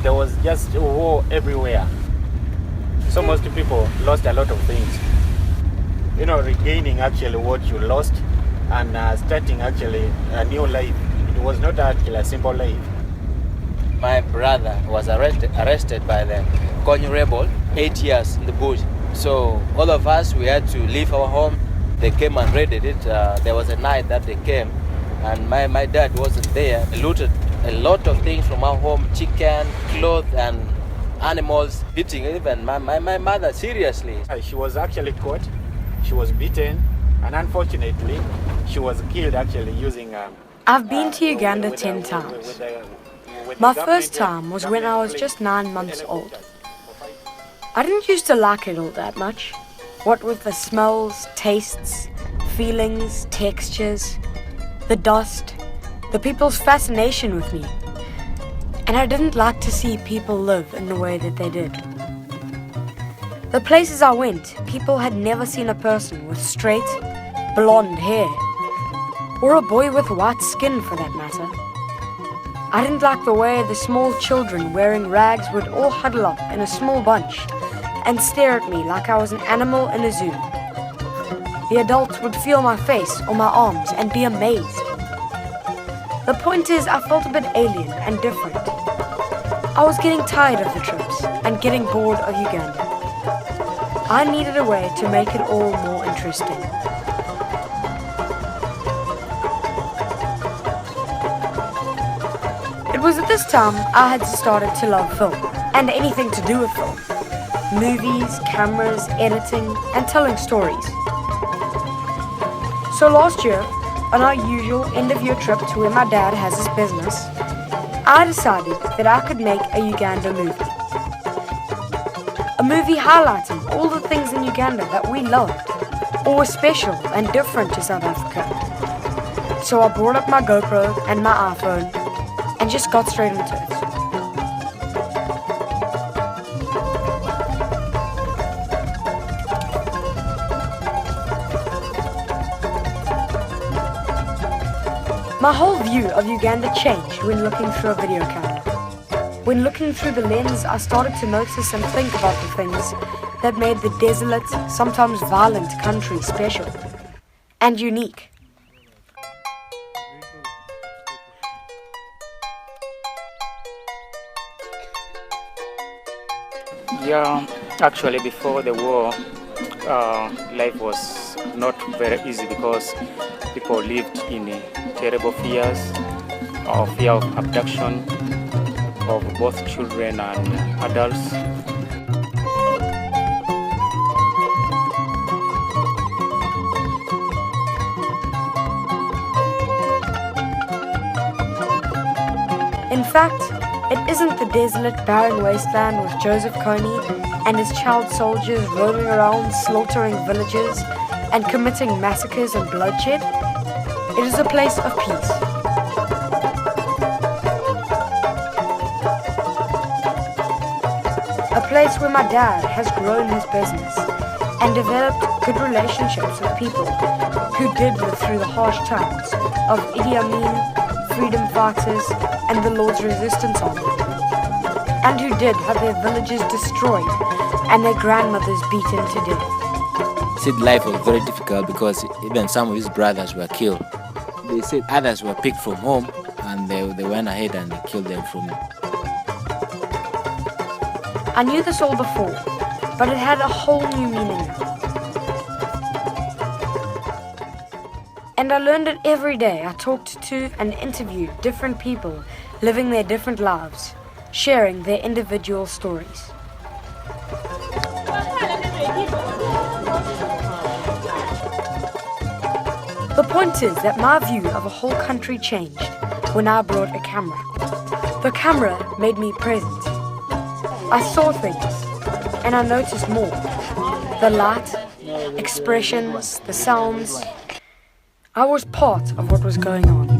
there was just war everywhere. So most people lost a lot of things. You know, regaining actually what you lost and starting actually a new life. It was not actually a simple life. My brother was arrested by the Konyo rebel, 8 years in the bush. So all of us, we had to leave our home. They came and raided it. There was a night that they came, and my dad wasn't there. They looted a lot of things from our home, chicken, clothes, and animals, beating even my mother seriously. She was actually caught, she was beaten, and unfortunately, she was killed actually using... I've been to Uganda 10 times. My first time was when I was just 9 months old. I didn't used to like it all that much. What with the smells, tastes, feelings, textures, the dust, the people's fascination with me. And I didn't like to see people live in the way that they did. The places I went, people had never seen a person with straight, blonde hair, or a boy with white skin for that matter. I didn't like the way the small children wearing rags would all huddle up in a small bunch and stare at me like I was an animal in a zoo. The adults would feel my face or my arms and be amazed. The point is, I felt a bit alien and different. I was getting tired of the trips and getting bored of Uganda. I needed a way to make it all more interesting. It was at this time I had started to love film and anything to do with film. Movies, cameras, editing, and telling stories. So last year, on our usual end-of-year trip to where my dad has his business, I decided that I could make a Uganda movie. A movie highlighting all the things in Uganda that we loved, or were special and different to South Africa. So I brought up my GoPro and my iPhone and just got straight into it. My whole view of Uganda changed when looking through a video camera. When looking through the lens, I started to notice and think about the things that made the desolate, sometimes violent country special and unique. Yeah, actually before the war, life was not very easy because people lived in terrible fears, fear of abduction of both children and adults. In fact, it isn't the desolate, barren wasteland with Joseph Kony and his child soldiers roaming around slaughtering villages and committing massacres and bloodshed. It is a place of peace. A place where my dad has grown his business and developed good relationships with people who did live through the harsh times of Idi Amin, freedom fighters, and the Lord's Resistance Army, and who did have their villages destroyed and their grandmothers beaten to death. Said life was very difficult because even some of his brothers were killed. They said others were picked from home and they went ahead and they killed them from it. I knew this all before, but it had a whole new meaning now. And I learned it every day. I talked to and interviewed different people living their different lives, sharing their individual stories. The point is that my view of a whole country changed when I brought a camera. The camera made me present. I saw things, and I noticed more. The light, expressions, the sounds. I was part of what was going on.